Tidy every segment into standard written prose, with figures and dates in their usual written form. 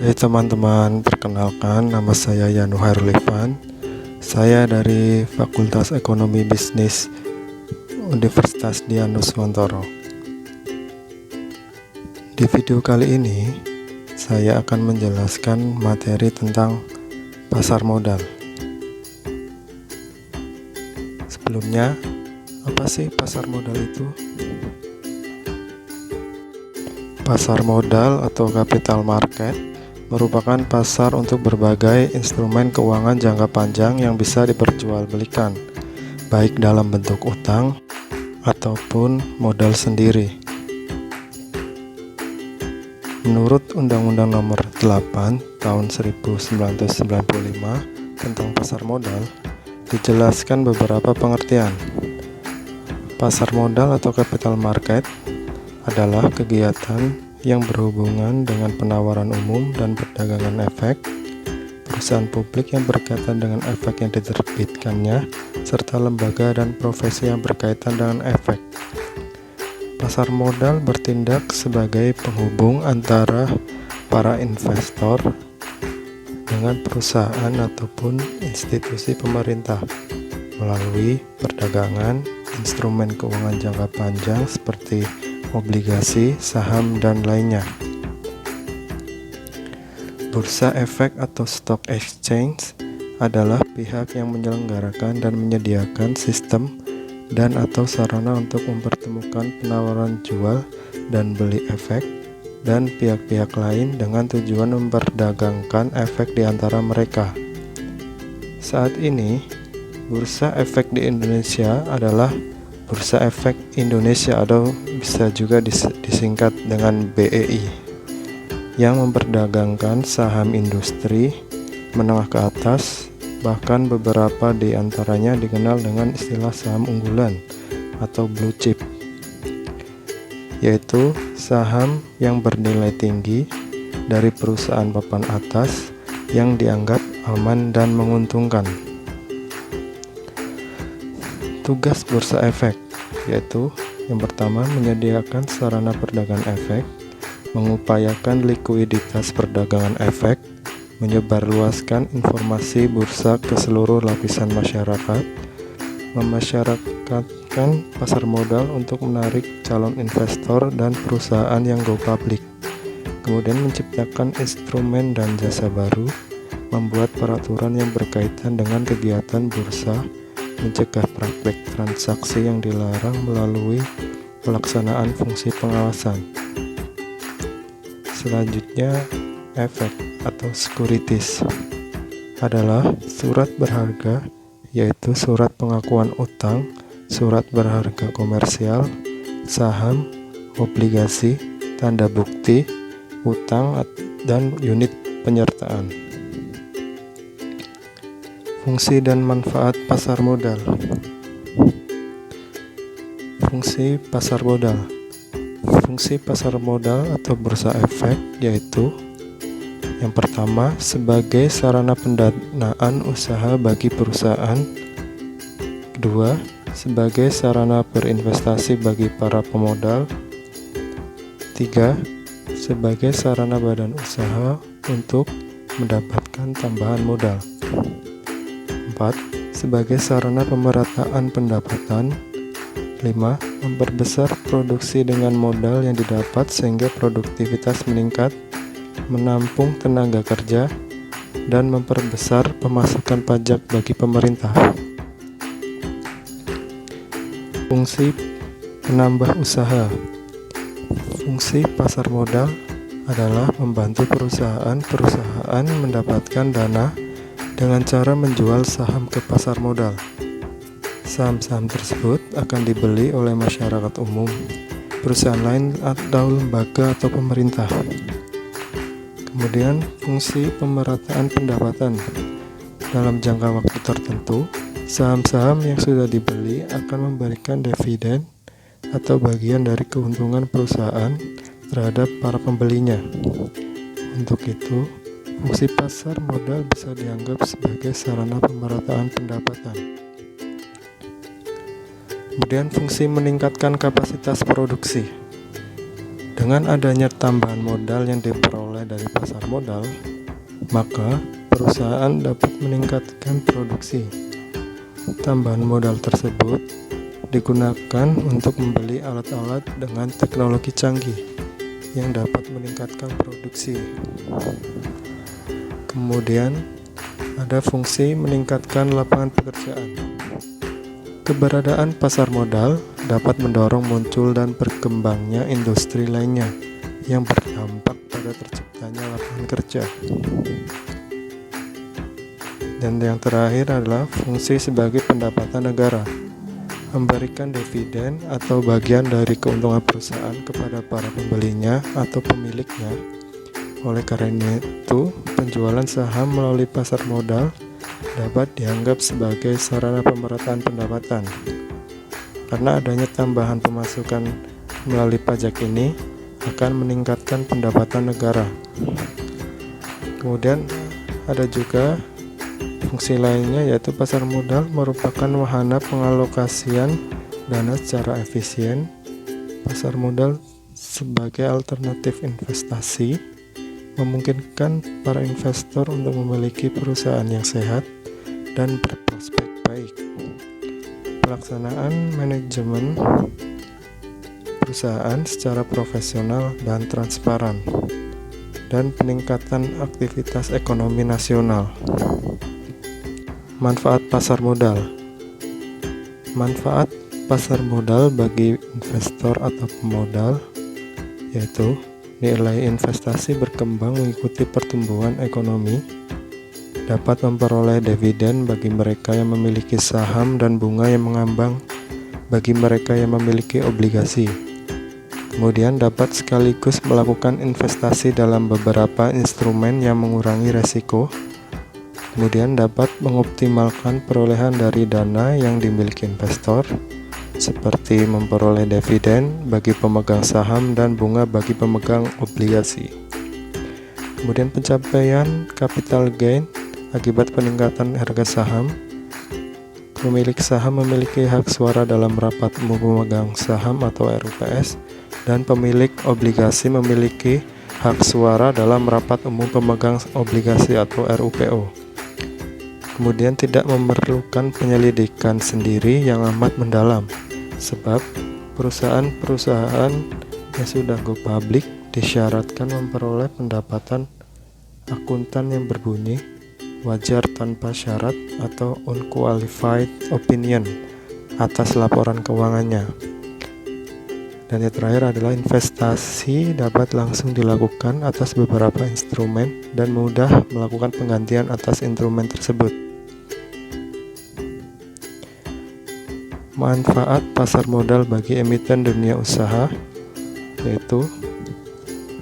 Hai teman-teman, perkenalkan nama saya Yanu Hairul Ivan. Saya dari Fakultas Ekonomi Bisnis Universitas Dianuswantoro. Di video kali ini, saya akan menjelaskan materi tentang pasar modal. Sebelumnya, apa sih pasar modal itu? Pasar modal atau capital market merupakan pasar untuk berbagai instrumen keuangan jangka panjang yang bisa diperjualbelikan, baik dalam bentuk utang ataupun modal sendiri. Menurut Undang-Undang Nomor 8 Tahun 1995 tentang pasar modal, dijelaskan beberapa pengertian. Pasar modal atau capital market adalah kegiatan yang berhubungan dengan penawaran umum dan perdagangan efek, perusahaan publik yang berkaitan dengan efek yang diterbitkannya, serta lembaga dan profesi yang berkaitan dengan efek. Pasar modal bertindak sebagai penghubung antara para investor dengan perusahaan ataupun institusi pemerintah melalui perdagangan instrumen keuangan jangka panjang seperti obligasi, saham, dan lainnya. Bursa efek atau stock exchange adalah pihak yang menyelenggarakan dan menyediakan sistem dan atau sarana untuk mempertemukan penawaran jual dan beli efek dan pihak-pihak lain dengan tujuan memperdagangkan efek di antara mereka. Saat ini, bursa efek di Indonesia adalah Bursa Efek Indonesia atau bisa juga disingkat dengan BEI, yang memperdagangkan saham industri menengah ke atas, bahkan beberapa di antaranya dikenal dengan istilah saham unggulan atau blue chip, yaitu saham yang bernilai tinggi dari perusahaan papan atas yang dianggap aman dan menguntungkan. Tugas bursa efek yaitu yang pertama menyediakan sarana perdagangan efek, mengupayakan likuiditas perdagangan efek, menyebarluaskan informasi bursa ke seluruh lapisan masyarakat, memasyarakatkan pasar modal untuk menarik calon investor dan perusahaan yang go public, kemudian menciptakan instrumen dan jasa baru, membuat peraturan yang berkaitan dengan kegiatan bursa, mencegah praktek transaksi yang dilarang melalui pelaksanaan fungsi pengawasan. Selanjutnya, efek atau securities adalah surat berharga, yaitu surat pengakuan utang, surat berharga komersial, saham, obligasi, tanda bukti, utang, dan unit penyertaan. Fungsi dan manfaat pasar modal. Fungsi pasar modal. Fungsi pasar modal atau bursa efek yaitu yang pertama, sebagai sarana pendanaan usaha bagi perusahaan. Kedua, sebagai sarana berinvestasi bagi para pemodal. Tiga, sebagai sarana badan usaha untuk mendapatkan tambahan modal. 4. Sebagai sarana pemerataan pendapatan. 5. Memperbesar produksi dengan modal yang didapat sehingga produktivitas meningkat, menampung tenaga kerja, dan memperbesar pemasukan pajak bagi pemerintah. Fungsi penambah usaha. Fungsi pasar modal adalah membantu perusahaan mendapatkan dana dengan cara menjual saham ke pasar modal. Saham-saham tersebut akan dibeli oleh masyarakat umum, perusahaan lain atau lembaga atau pemerintah. Kemudian fungsi pemerataan pendapatan. Dalam jangka waktu tertentu, saham-saham yang sudah dibeli akan memberikan dividen atau bagian dari keuntungan perusahaan terhadap para pembelinya. Untuk itu, fungsi pasar modal bisa dianggap sebagai sarana pemerataan pendapatan. Kemudian fungsi meningkatkan kapasitas produksi. Dengan adanya tambahan modal yang diperoleh dari pasar modal, maka perusahaan dapat meningkatkan produksi. Tambahan modal tersebut digunakan untuk membeli alat-alat dengan teknologi canggih yang dapat meningkatkan produksi. Kemudian, ada fungsi meningkatkan lapangan pekerjaan. Keberadaan pasar modal dapat mendorong muncul dan berkembangnya industri lainnya yang berdampak pada terciptanya lapangan kerja. Dan yang terakhir adalah fungsi sebagai pendapatan negara, memberikan dividen atau bagian dari keuntungan perusahaan kepada para pembelinya atau pemiliknya. Oleh karena itu, penjualan saham melalui pasar modal dapat dianggap sebagai sarana pemerataan pendapatan. Karena adanya tambahan pemasukan melalui pajak ini akan meningkatkan pendapatan negara. Kemudian ada juga fungsi lainnya, yaitu pasar modal merupakan wahana pengalokasian dana secara efisien. Pasar modal sebagai alternatif investasi memungkinkan para investor untuk memiliki perusahaan yang sehat dan berprospek baik. Pelaksanaan manajemen perusahaan secara profesional dan transparan, dan peningkatan aktivitas ekonomi nasional. Manfaat pasar modal. Manfaat pasar modal bagi investor atau pemodal yaitu nilai investasi berkembang mengikuti pertumbuhan ekonomi, dapat memperoleh dividen bagi mereka yang memiliki saham dan bunga yang mengambang bagi mereka yang memiliki obligasi. Kemudian dapat sekaligus melakukan investasi dalam beberapa instrumen yang mengurangi resiko. Kemudian dapat mengoptimalkan perolehan dari dana yang dimiliki investor, seperti memperoleh dividen bagi pemegang saham dan bunga bagi pemegang obligasi. Kemudian pencapaian capital gain akibat peningkatan harga saham. Pemilik saham memiliki hak suara dalam rapat umum pemegang saham atau RUPS, dan pemilik obligasi memiliki hak suara dalam rapat umum pemegang obligasi atau RUPO. Kemudian tidak memerlukan penyelidikan sendiri yang amat mendalam, sebab perusahaan-perusahaan yang sudah go public disyaratkan memperoleh pendapatan akuntan yang berbunyi wajar tanpa syarat atau unqualified opinion atas laporan keuangannya. Dan yang terakhir adalah investasi dapat langsung dilakukan atas beberapa instrumen dan mudah melakukan penggantian atas instrumen tersebut. Manfaat pasar modal bagi emiten dunia usaha yaitu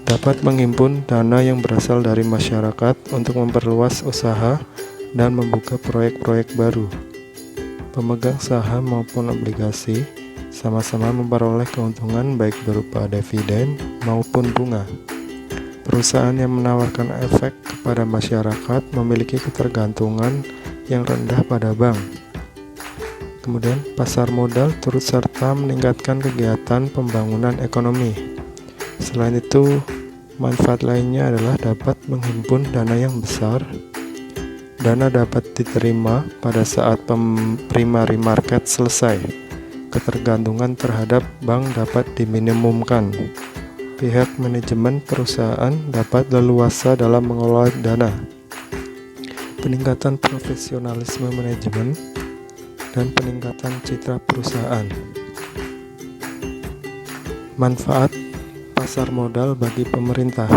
dapat menghimpun dana yang berasal dari masyarakat untuk memperluas usaha dan membuka proyek-proyek baru. Pemegang saham maupun obligasi sama-sama memperoleh keuntungan baik berupa dividen maupun bunga. Perusahaan yang menawarkan efek kepada masyarakat memiliki ketergantungan yang rendah pada bank. Kemudian pasar modal turut serta meningkatkan kegiatan pembangunan ekonomi. Selain itu, manfaat lainnya adalah dapat menghimpun dana yang besar. Dana dapat diterima pada saat primary market selesai. Ketergantungan terhadap bank dapat diminimumkan. Pihak manajemen perusahaan dapat leluasa dalam mengelola dana. Peningkatan profesionalisme manajemen dan peningkatan citra perusahaan. Manfaat pasar modal bagi pemerintah.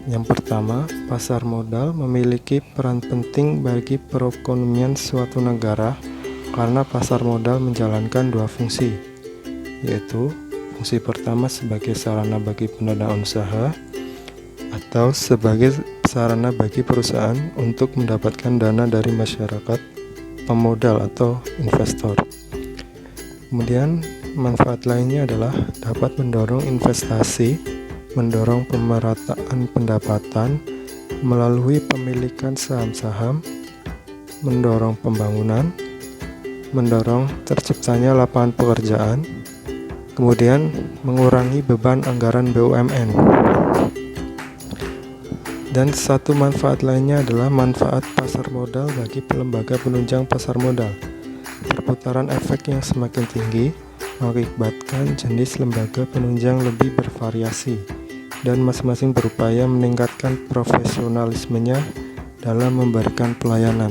Yang pertama, pasar modal memiliki peran penting bagi perekonomian suatu negara karena pasar modal menjalankan dua fungsi, yaitu fungsi pertama sebagai sarana bagi pendanaan usaha atau sebagai sarana bagi perusahaan untuk mendapatkan dana dari masyarakat pemodal atau investor. Kemudian manfaat lainnya adalah dapat mendorong investasi, mendorong pemerataan pendapatan melalui pemilikan saham-saham, mendorong pembangunan, mendorong terciptanya lapangan pekerjaan, Kemudian mengurangi beban anggaran BUMN. Dan satu manfaat lainnya adalah manfaat pasar modal bagi lembaga penunjang pasar modal. Perputaran efek yang semakin tinggi mengakibatkan jenis lembaga penunjang lebih bervariasi dan masing-masing berupaya meningkatkan profesionalismenya dalam memberikan pelayanan.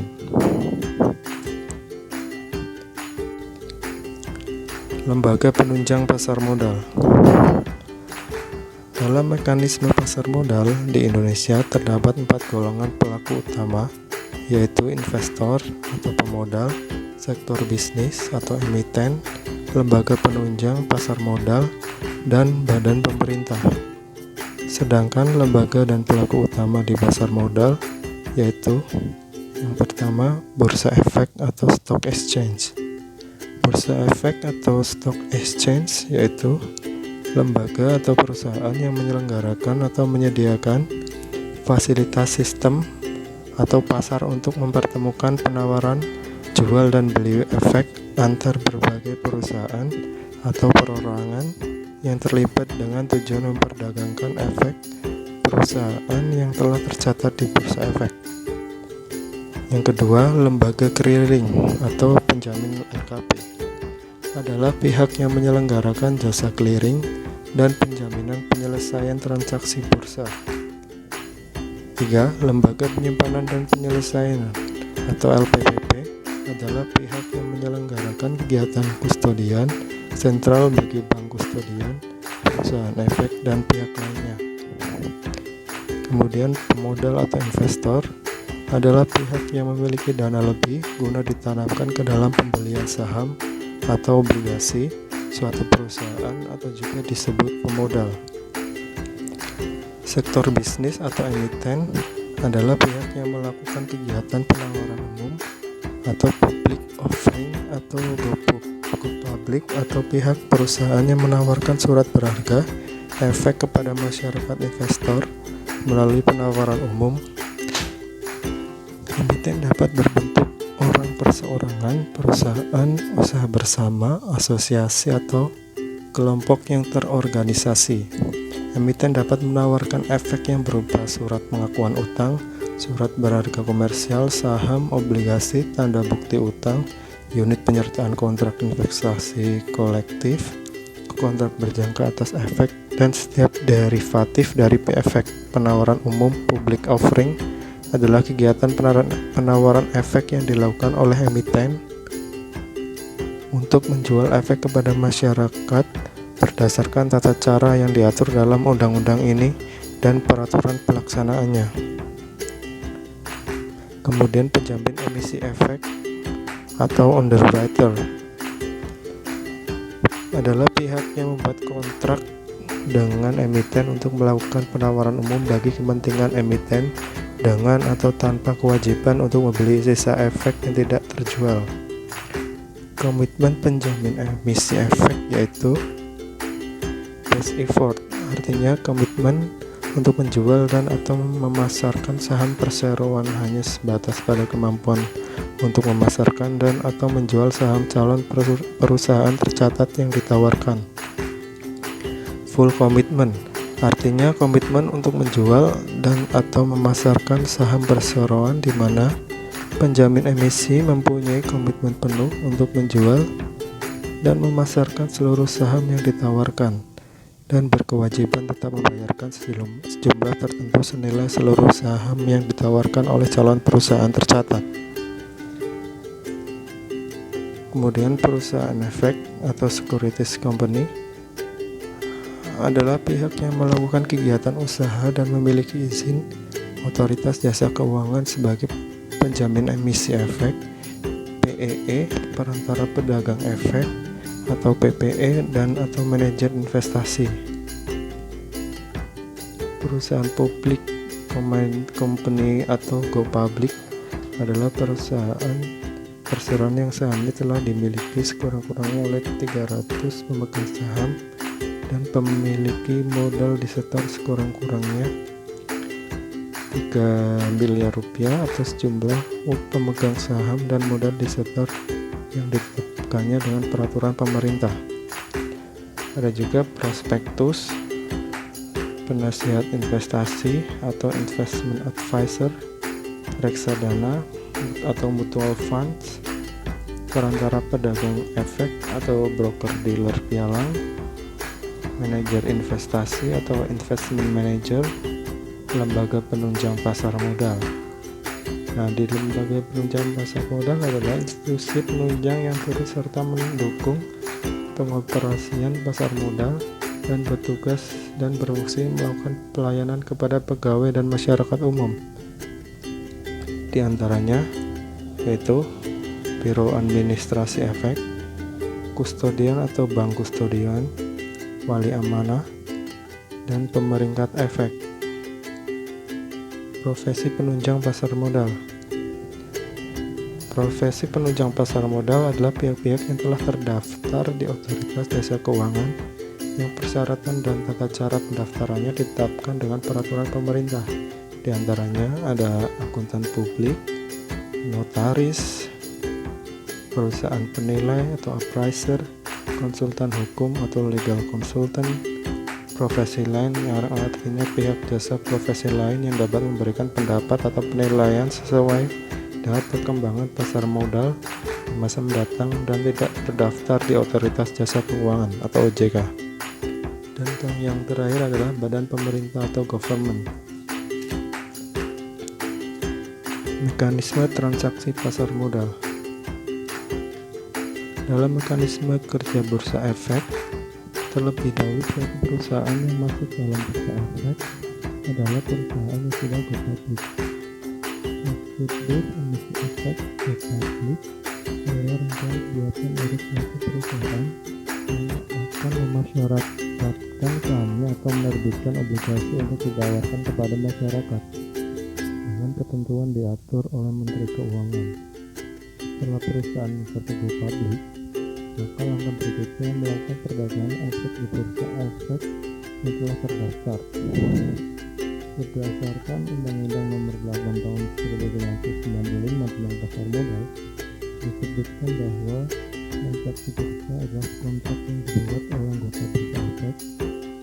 Lembaga penunjang pasar modal. Dalam mekanisme pasar modal di Indonesia terdapat 4 golongan pelaku utama, yaitu investor atau pemodal, sektor bisnis atau emiten, lembaga penunjang pasar modal, dan badan pemerintah. Sedangkan lembaga dan pelaku utama di pasar modal yaitu yang pertama, bursa efek atau stock exchange. Bursa efek atau stock exchange yaitu lembaga atau perusahaan yang menyelenggarakan atau menyediakan fasilitas sistem atau pasar untuk mempertemukan penawaran jual dan beli efek antar berbagai perusahaan atau perorangan yang terlibat dengan tujuan memperdagangkan efek perusahaan yang telah tercatat di bursa efek. Yang kedua, lembaga clearing atau penjamin LKP adalah pihak yang menyelenggarakan jasa clearing dan penjaminan penyelesaian transaksi bursa. 3. Lembaga penyimpanan dan penyelesaian atau LPPP adalah pihak yang menyelenggarakan kegiatan kustodian sentral bagi bank kustodian, perusahaan efek, dan pihak lainnya. Kemudian pemodal atau investor adalah pihak yang memiliki dana lebih guna ditanamkan ke dalam pembelian saham atau obligasi suatu perusahaan atau juga disebut pemodal. Sektor bisnis atau emiten adalah pihak yang melakukan kegiatan penawaran umum atau public offering atau go public atau pihak perusahaan yang menawarkan surat berharga efek kepada masyarakat investor melalui penawaran umum. Emiten dapat berbentuk orang perseorangan, perusahaan, usaha bersama, asosiasi, atau kelompok yang terorganisasi. Emiten dapat menawarkan efek yang berupa surat pengakuan utang, surat berharga komersial, saham, obligasi, tanda bukti utang, unit penyertaan kontrak investasi kolektif, kontrak berjangka atas efek, dan setiap derivatif dari efek. Penawaran umum public offering adalah kegiatan penawaran efek yang dilakukan oleh emiten untuk menjual efek kepada masyarakat berdasarkan tata cara yang diatur dalam undang-undang ini dan peraturan pelaksanaannya. Kemudian penjamin emisi efek atau underwriter adalah pihak yang membuat kontrak dengan emiten untuk melakukan penawaran umum bagi kepentingan emiten dengan atau tanpa kewajiban untuk membeli sisa efek yang tidak terjual. Komitmen penjamin emisi efek yaitu best effort, artinya komitmen untuk menjual dan atau memasarkan saham perseroan hanya sebatas pada kemampuan untuk memasarkan dan atau menjual saham calon perusahaan tercatat yang ditawarkan. Full commitment, artinya komitmen untuk menjual dan atau memasarkan saham perseroan di mana penjamin emisi mempunyai komitmen penuh untuk menjual dan memasarkan seluruh saham yang ditawarkan dan berkewajiban tetap membayarkan sejumlah tertentu senilai seluruh saham yang ditawarkan oleh calon perusahaan tercatat. Kemudian perusahaan efek atau securities company adalah pihak yang melakukan kegiatan usaha dan memiliki izin otoritas jasa keuangan sebagai penjamin emisi efek, PEE, perantara pedagang efek, atau PPE, dan atau manajer investasi. Perusahaan publik company atau go public adalah perusahaan perseroan yang sahamnya telah dimiliki sekurang-kurangnya oleh 300 pemegang saham dan memiliki modal disetor sekurang-kurangnya 3 miliar rupiah atas jumlah pemegang saham dan modal disetor yang ditetapkannya dengan peraturan pemerintah. Ada juga prospektus, penasihat investasi atau investment advisor, reksadana atau mutual funds, perantara pedagang efek atau broker dealer pialang, manajer investasi atau investment manager, lembaga penunjang pasar modal. Nah, di lembaga penunjang pasar modal adalah institusi penunjang yang turut serta mendukung pengoperasian pasar modal dan bertugas dan berfungsi melakukan pelayanan kepada pegawai dan masyarakat umum. Di antaranya yaitu Biro Administrasi Efek, Kustodian atau Bank Kustodian, Wali Amanah, dan Pemeringkat Efek. Profesi penunjang pasar modal. Profesi penunjang pasar modal adalah pihak-pihak yang telah terdaftar di Otoritas Jasa Keuangan yang persyaratan dan tata cara pendaftarannya ditetapkan dengan peraturan pemerintah. Di antaranya ada akuntan publik, notaris, perusahaan penilai atau appraiser, konsultan hukum atau legal consultant, profesi lain yang artinya pihak jasa profesi lain yang dapat memberikan pendapat atau penilaian sesuai dengan perkembangan pasar modal di masa mendatang dan tidak terdaftar di Otoritas Jasa Keuangan atau OJK. Dan yang terakhir adalah badan pemerintah atau government. Mekanisme transaksi pasar modal. Dalam mekanisme kerja bursa efek, terlebih dahulu suatu perusahaan yang masuk dalam bursa efek adalah perusahaan yang sudah go public. Maksud emisi efek go public adalah rangkaian kegiatan dari suatu perusahaan yang akan memasyarakatkan kami atau menerbitkan obligasi untuk ditawarkan kepada masyarakat dengan ketentuan diatur oleh Menteri Keuangan. Setelah perusahaan tersebut go public, maka langkah berikutnya melakukan perdagangan efek di bursa efek yang telah terdaftar. Berdasarkan Undang-Undang Nomor 8 Tahun 1995 tentang pasar modal, disebutkan bahwa transaksi bursa adalah kontrak yang dibuat oleh anggota bursa efek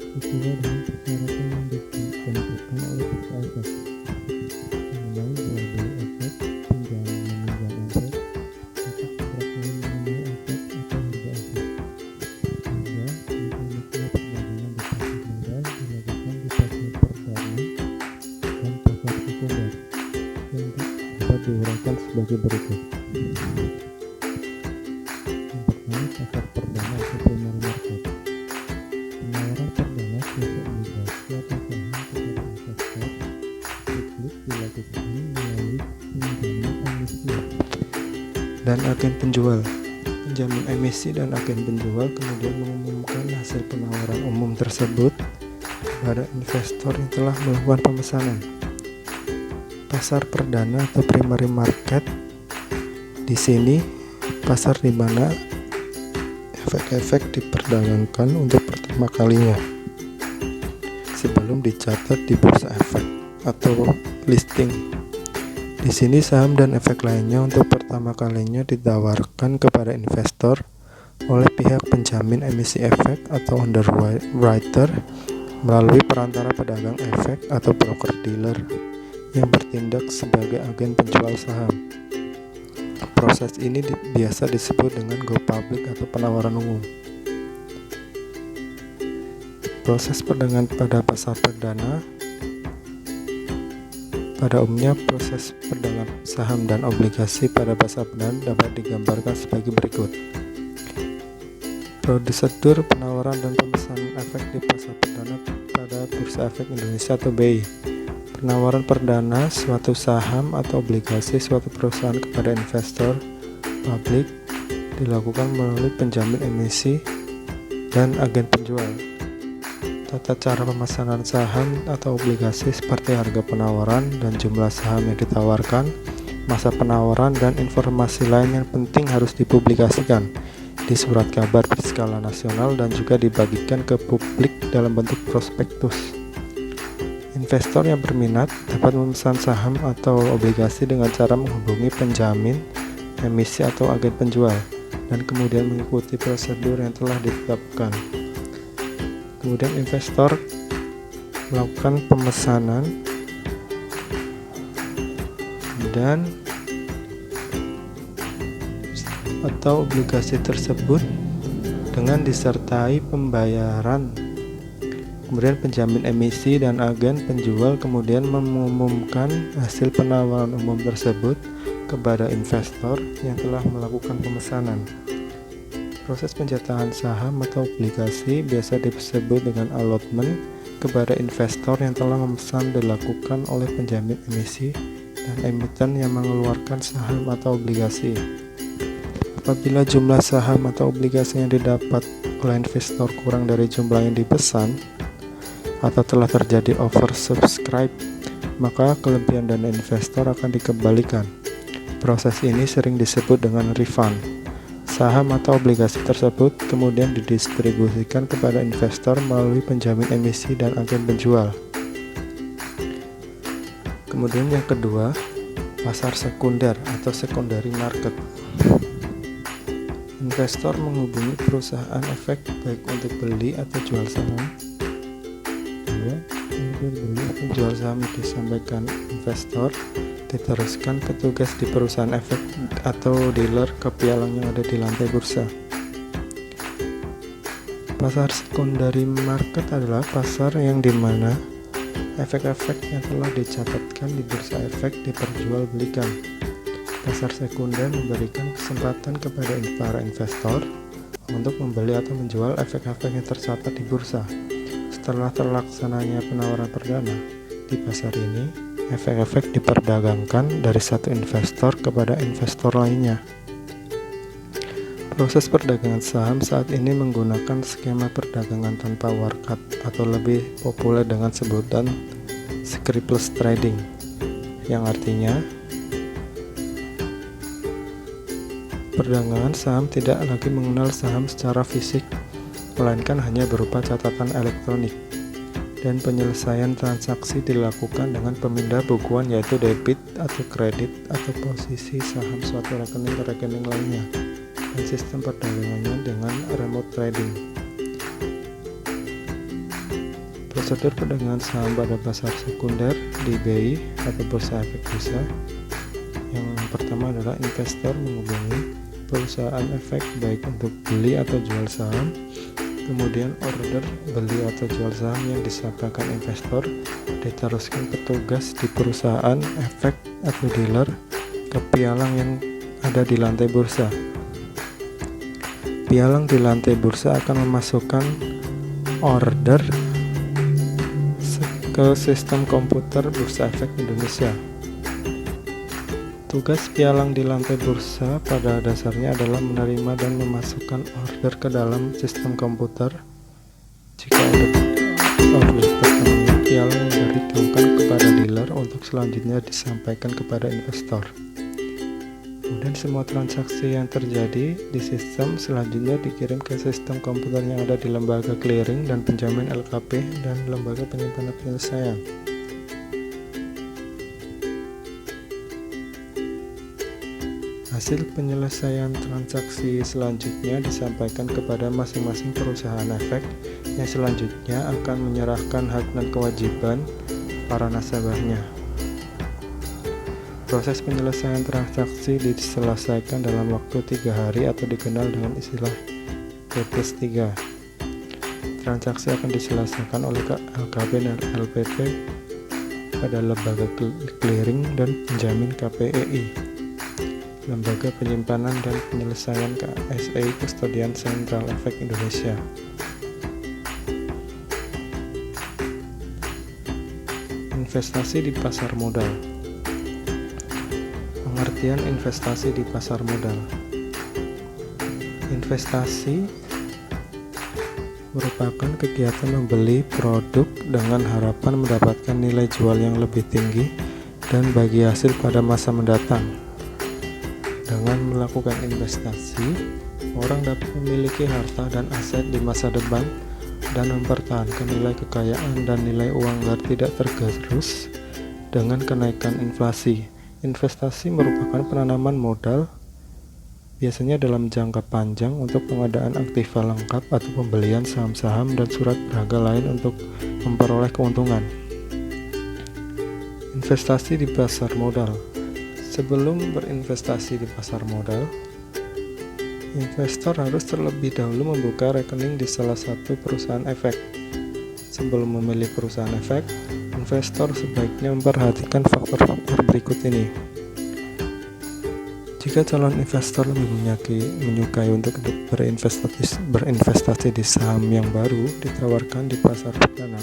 sesuai dengan persyaratan yang ditentukan oleh bursa efek. Mengenai jual beli efek, pinjam meminjam efek, atau kontrak lain mengenai efek atau harga efek. Sehingga mekanisme perdagangan di pasar modal dilakukan di pasar perdana dan pasar sekunder yang dapat diuraikan sebagai berikut. Yang pertama, pasar perdana atau primary market. Penawaran perdana suatu obligasi atau saham kepada investor publik dilakukan melalui penjamin emisi dan agen penjual. Penjamin emisi dan agen penjual kemudian mengumumkan hasil penawaran umum tersebut kepada investor yang telah melakukan pemesanan. Pasar perdana atau primary market di sini pasar di mana efek-efek diperdagangkan untuk pertama kalinya sebelum dicatat di bursa efek atau listing. Di sini saham dan efek lainnya untuk pertama kalinya ditawarkan kepada investor oleh pihak penjamin emisi efek atau underwriter melalui perantara pedagang efek atau broker dealer yang bertindak sebagai agen penjual saham. Proses ini biasa disebut dengan go public atau penawaran umum. Proses perdagangan pada pasar perdana. Pada umumnya, proses perdagangan saham dan obligasi pada pasar perdana dapat digambarkan sebagai berikut. Prosedur penawaran dan pemesanan efek di pasar perdana pada Bursa Efek Indonesia atau BI. Penawaran perdana suatu saham atau obligasi suatu perusahaan kepada investor publik dilakukan melalui penjamin emisi dan agen penjual. Tata cara pemesanan saham atau obligasi seperti harga penawaran dan jumlah saham yang ditawarkan, masa penawaran, dan informasi lain yang penting harus dipublikasikan di surat kabar berskala nasional dan juga dibagikan ke publik dalam bentuk prospektus. Investor yang berminat dapat memesan saham atau obligasi dengan cara menghubungi penjamin emisi atau agen penjual dan kemudian mengikuti prosedur yang telah ditetapkan. Kemudian investor melakukan pemesanan dan atau obligasi tersebut dengan disertai pembayaran. Kemudian penjamin emisi dan agen penjual kemudian mengumumkan hasil penawaran umum tersebut kepada investor yang telah melakukan pemesanan. Proses pencetakan saham atau obligasi biasa disebut dengan allotment kepada investor yang telah memesan dilakukan oleh penjamin emisi dan emiten yang mengeluarkan saham atau obligasi. Apabila jumlah saham atau obligasi yang didapat oleh investor kurang dari jumlah yang dipesan atau telah terjadi oversubscribe, maka kelebihan dana investor akan dikembalikan. Proses ini sering disebut dengan refund. Saham atau obligasi tersebut kemudian didistribusikan kepada investor melalui penjamin emisi dan agen penjual. Kemudian yang kedua, pasar sekunder atau secondary market. Investor menghubungi perusahaan efek baik untuk beli atau jual saham. Beli atau jual saham disampaikan investor, diteruskan petugas di perusahaan efek atau dealer ke pialang yang ada di lantai bursa. Pasar secondary market adalah pasar yang dimana efek-efek yang telah dicatatkan di bursa efek diperjualbelikan. Pasar sekunder memberikan kesempatan kepada para investor untuk membeli atau menjual efek-efek yang tercatat di bursa. Setelah terlaksananya penawaran perdana, di pasar ini, efek-efek diperdagangkan dari satu investor kepada investor lainnya. Proses perdagangan saham saat ini menggunakan skema perdagangan tanpa warkat atau lebih populer dengan sebutan scriptless trading, yang artinya perdagangan saham tidak lagi mengenal saham secara fisik, melainkan hanya berupa catatan elektronik, dan penyelesaian transaksi dilakukan dengan pemindah bukuan yaitu debit atau kredit atau posisi saham suatu rekening ke rekening lainnya, dan sistem perdagangannya dengan remote trading. Prosedur perdagangan saham pada pasar sekunder di BI atau Bursa Efek Bursa. Yang pertama adalah investor menghubungi perusahaan efek baik untuk beli atau jual saham. Kemudian order beli atau jual saham yang disampaikan investor diteruskan petugas di perusahaan efek atau dealer ke pialang yang ada di lantai bursa. Pialang di lantai bursa akan memasukkan order ke sistem komputer Bursa Efek Indonesia. Tugas pialang di lantai bursa pada dasarnya adalah menerima dan memasukkan order ke dalam sistem komputer. Jika order pertama, pialang diberitahukan kepada dealer untuk selanjutnya disampaikan kepada investor. Kemudian semua transaksi yang terjadi di sistem selanjutnya dikirim ke sistem komputer yang ada di lembaga clearing dan penjamin LKP dan lembaga penyimpanan penyelesaian. Hasil penyelesaian transaksi selanjutnya disampaikan kepada masing-masing perusahaan efek yang selanjutnya akan menyerahkan hak dan kewajiban para nasabahnya. Proses penyelesaian transaksi diselesaikan dalam waktu 3 hari atau dikenal dengan istilah T+3. Transaksi akan diselesaikan oleh LKP dan LPP pada lembaga clearing dan penjamin KPEI. Lembaga Penyimpanan dan Penyelesaian KSEI Kustodian Sentral Efek Indonesia. Investasi di pasar modal. Pengertian investasi di pasar modal. Investasi merupakan kegiatan membeli produk dengan harapan mendapatkan nilai jual yang lebih tinggi dan bagi hasil pada masa mendatang. Dengan melakukan investasi, orang dapat memiliki harta dan aset di masa depan dan mempertahankan nilai kekayaan dan nilai uang agar tidak tergerus dengan kenaikan inflasi. Investasi merupakan penanaman modal biasanya dalam jangka panjang untuk pengadaan aktiva lengkap atau pembelian saham-saham dan surat berharga lain untuk memperoleh keuntungan. Investasi di pasar modal. Sebelum berinvestasi di pasar modal, investor harus terlebih dahulu membuka rekening di salah satu perusahaan efek. Sebelum memilih perusahaan efek, investor sebaiknya memperhatikan faktor-faktor berikut ini. Jika calon investor lebih menyukai untuk berinvestasi di saham yang baru ditawarkan di pasar perdana,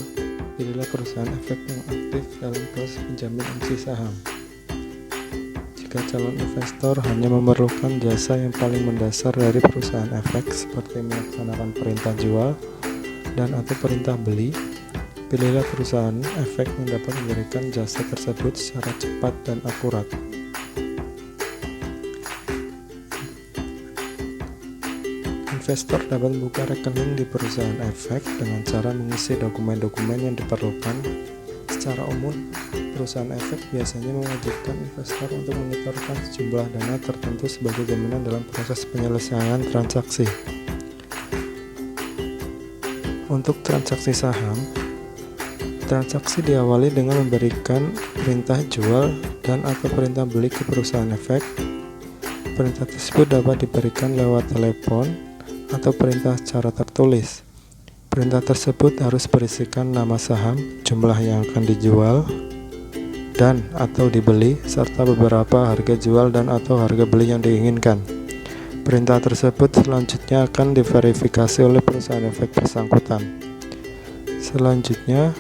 pilihlah perusahaan efek yang aktif dalam proses penjamin emisi saham. Jika calon investor hanya memerlukan jasa yang paling mendasar dari perusahaan efek seperti melaksanakan perintah jual dan atau perintah beli, pilihlah perusahaan efek yang dapat memberikan jasa tersebut secara cepat dan akurat. Investor dapat membuka rekening di perusahaan efek dengan cara mengisi dokumen-dokumen yang diperlukan. Secara umum, perusahaan efek biasanya mewajibkan investor untuk menyetorkan sejumlah dana tertentu sebagai jaminan dalam proses penyelesaian transaksi. Untuk transaksi saham, transaksi diawali dengan memberikan perintah jual dan atau perintah beli ke perusahaan efek. Perintah tersebut dapat diberikan lewat telepon atau perintah secara tertulis. Perintah tersebut harus berisikan nama saham, jumlah yang akan dijual dan atau dibeli, serta beberapa harga jual dan atau harga beli yang diinginkan. Perintah tersebut selanjutnya akan diverifikasi oleh perusahaan efek bersangkutan. Selanjutnya,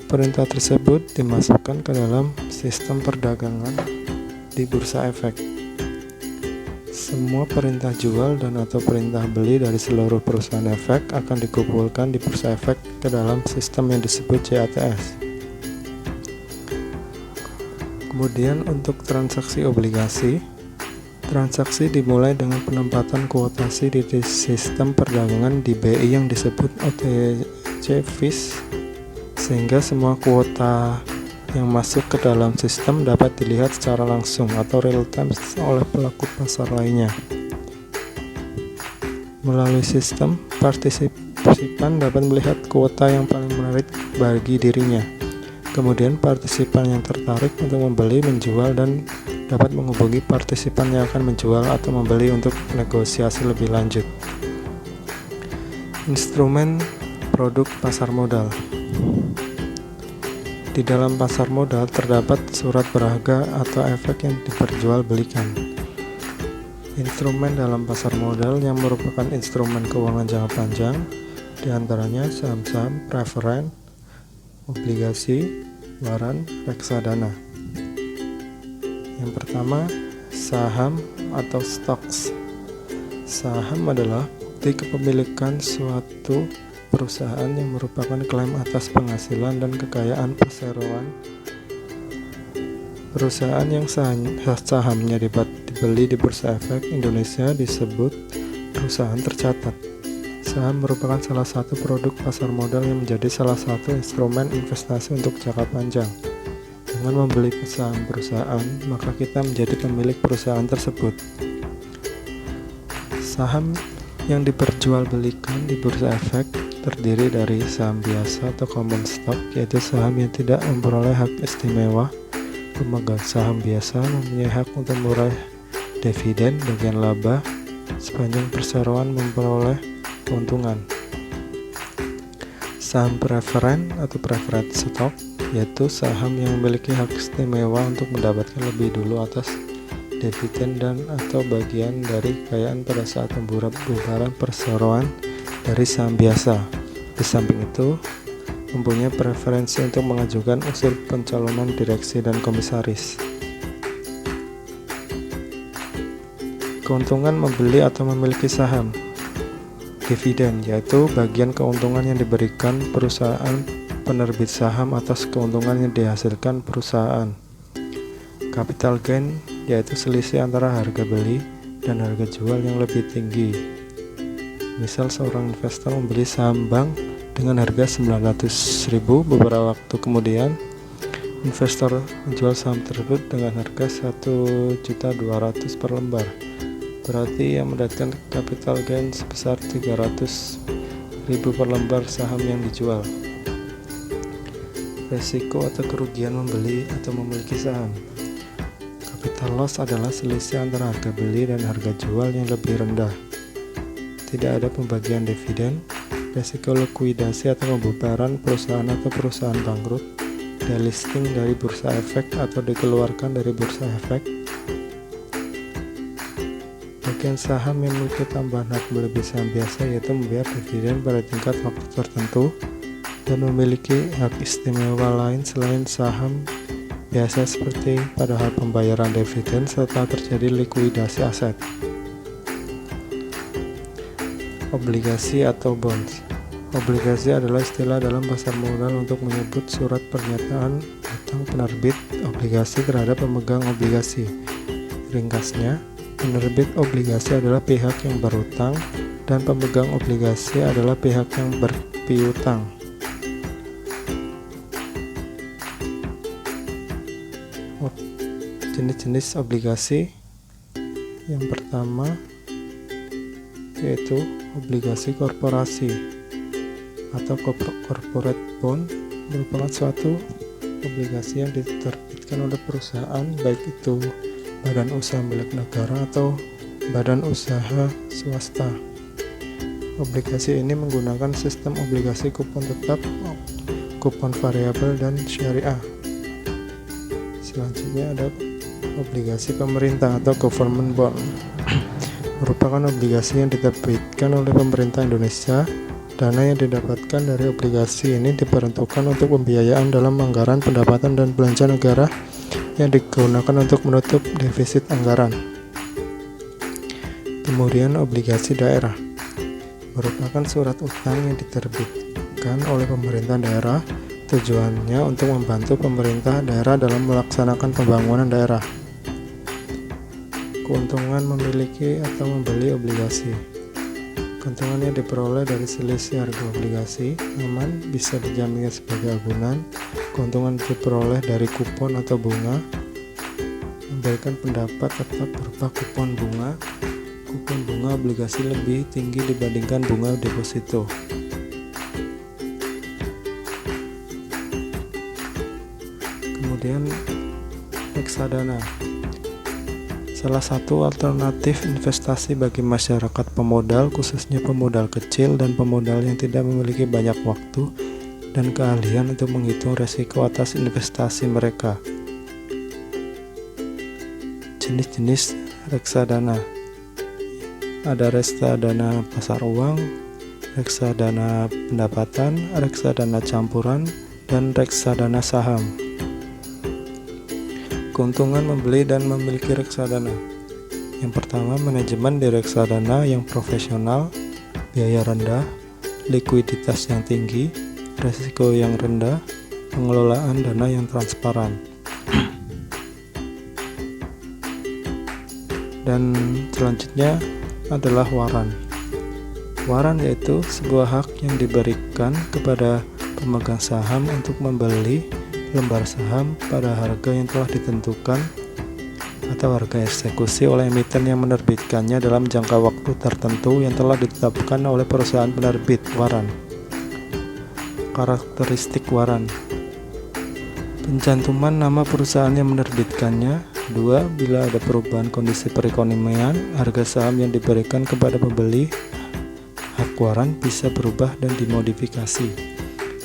perintah tersebut dimasukkan ke dalam sistem perdagangan di bursa efek. Semua perintah jual dan atau perintah beli dari seluruh perusahaan efek akan dikumpulkan di bursa efek ke dalam sistem yang disebut JATS. Kemudian untuk transaksi obligasi, transaksi dimulai dengan penempatan kuotasi di sistem perdagangan di BI yang disebut OTC FIS, sehingga semua kuota yang masuk ke dalam sistem dapat dilihat secara langsung atau real time oleh pelaku pasar lainnya. Melalui sistem, partisipan dapat melihat kuota yang paling menarik bagi dirinya. Kemudian partisipan yang tertarik untuk membeli, menjual, dan dapat menghubungi partisipan yang akan menjual atau membeli untuk negosiasi lebih lanjut. Instrumen produk pasar modal. Di dalam pasar modal terdapat surat berharga atau efek yang diperjualbelikan. Instrumen dalam pasar modal yang merupakan instrumen keuangan jangka panjang, diantaranya saham-saham, preferen, obligasi, waran, reksadana. Yang pertama, saham atau stocks. Saham adalah bukti kepemilikan suatu perusahaan yang merupakan klaim atas penghasilan dan kekayaan perseroan. Perusahaan yang sahamnya dibeli di Bursa Efek Indonesia disebut perusahaan tercatat. Saham merupakan salah satu produk pasar modal yang menjadi salah satu instrumen investasi untuk jangka panjang. Dengan membeli saham perusahaan, maka kita menjadi pemilik perusahaan tersebut. Saham yang diperjualbelikan di Bursa Efek terdiri dari saham biasa atau common stock, yaitu saham yang tidak memperoleh hak istimewa. Pemegang saham biasa mempunyai hak untuk meraih dividen bagian laba sepanjang perseroan memperoleh keuntungan. Saham preferen atau preferred stock, yaitu saham yang memiliki hak istimewa untuk mendapatkan lebih dulu atas dividen dan atau bagian dari kekayaan pada saat pembubaran perseroan dari saham biasa. Di samping itu, mempunyai preferensi untuk mengajukan usul pencalonan direksi dan komisaris. Keuntungan membeli atau memiliki saham. Dividen, yaitu bagian keuntungan yang diberikan perusahaan penerbit saham atas keuntungan yang dihasilkan perusahaan. Capital gain, yaitu selisih antara harga beli dan harga jual yang lebih tinggi. Misal seorang investor membeli saham bank dengan harga 900.000, beberapa waktu kemudian investor menjual saham tersebut dengan harga 1.200.000 per lembar. berarti yang mendatangkan capital gain sebesar 300.000 per lembar saham yang dijual. Resiko atau kerugian membeli atau memiliki saham. Capital loss adalah selisih antara harga beli dan harga jual yang lebih rendah. Tidak ada pembagian dividen. Resiko likuidasi atau pembubaran perusahaan atau perusahaan bangkrut, delisting dari bursa efek atau dikeluarkan dari bursa efek. Bagian saham yang memiliki tambahan hak melebihi saham biasa, yaitu membayar dividen pada tingkat waktu tertentu dan memiliki hak istimewa lain selain saham biasa seperti pada hal pembayaran dividen serta terjadi likuidasi aset. Obligasi atau bonds. Obligasi adalah istilah dalam pasar modal untuk menyebut surat pernyataan utang penerbit obligasi terhadap pemegang obligasi. Ringkasnya, penerbit obligasi adalah pihak yang berutang dan pemegang obligasi adalah pihak yang berpiutang. Jenis-jenis obligasi yang pertama yaitu obligasi korporasi atau corporate bond, merupakan suatu obligasi yang diterbitkan oleh perusahaan, baik itu badan usaha milik negara atau badan usaha swasta. Obligasi ini menggunakan sistem obligasi kupon tetap, kupon variabel, dan syariah. Selanjutnya ada obligasi pemerintah atau government bond, merupakan obligasi yang diterbitkan oleh pemerintah Indonesia. Dana yang didapatkan dari obligasi ini diperuntukkan untuk pembiayaan dalam anggaran pendapatan dan belanja negara yang digunakan untuk menutup defisit anggaran. Kemudian obligasi daerah, merupakan surat utang yang diterbitkan oleh pemerintah daerah. Tujuannya untuk membantu pemerintah daerah dalam melaksanakan pembangunan daerah. Keuntungan memiliki atau membeli obligasi. Keuntungan yang diperoleh dari selisih harga obligasi aman bisa dijamin sebagai agunan. Keuntungan diperoleh dari kupon atau bunga. Memberikan pendapat tetap berupa kupon bunga. Kupon bunga obligasi lebih tinggi dibandingkan bunga deposito. Kemudian reksadana, salah satu alternatif investasi bagi masyarakat pemodal, khususnya pemodal kecil dan pemodal yang tidak memiliki banyak waktu dan keahlian untuk menghitung resiko atas investasi mereka. Jenis-jenis reksadana, ada reksadana pasar uang, reksadana pendapatan, reksadana campuran, dan reksadana saham. Keuntungan membeli dan memiliki reksadana. Yang pertama, manajemen di reksadana yang profesional, biaya rendah, likuiditas yang tinggi, risiko yang rendah, pengelolaan dana yang transparan. Dan selanjutnya adalah waran. Waran yaitu sebuah hak yang diberikan kepada pemegang saham untuk membeli lembar saham pada harga yang telah ditentukan atau harga eksekusi oleh emiten yang menerbitkannya dalam jangka waktu tertentu yang telah ditetapkan oleh perusahaan penerbit waran. Karakteristik waran: pencantuman nama perusahaan yang menerbitkannya. 2. Bila ada perubahan kondisi perekonomian, harga saham yang diberikan kepada pembeli hak waran bisa berubah dan dimodifikasi.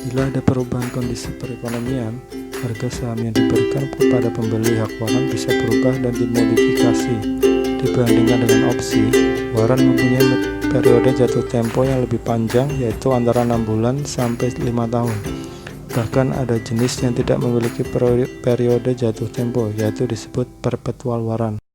Bila ada perubahan kondisi perekonomian, harga saham yang diberikan kepada pembeli hak waran bisa berubah dan dimodifikasi. Dibandingkan dengan opsi, waran mempunyai periode jatuh tempo yang lebih panjang, yaitu antara 6 bulan sampai 5 tahun. Bahkan ada jenis yang tidak memiliki periode jatuh tempo, yaitu disebut perpetual waran.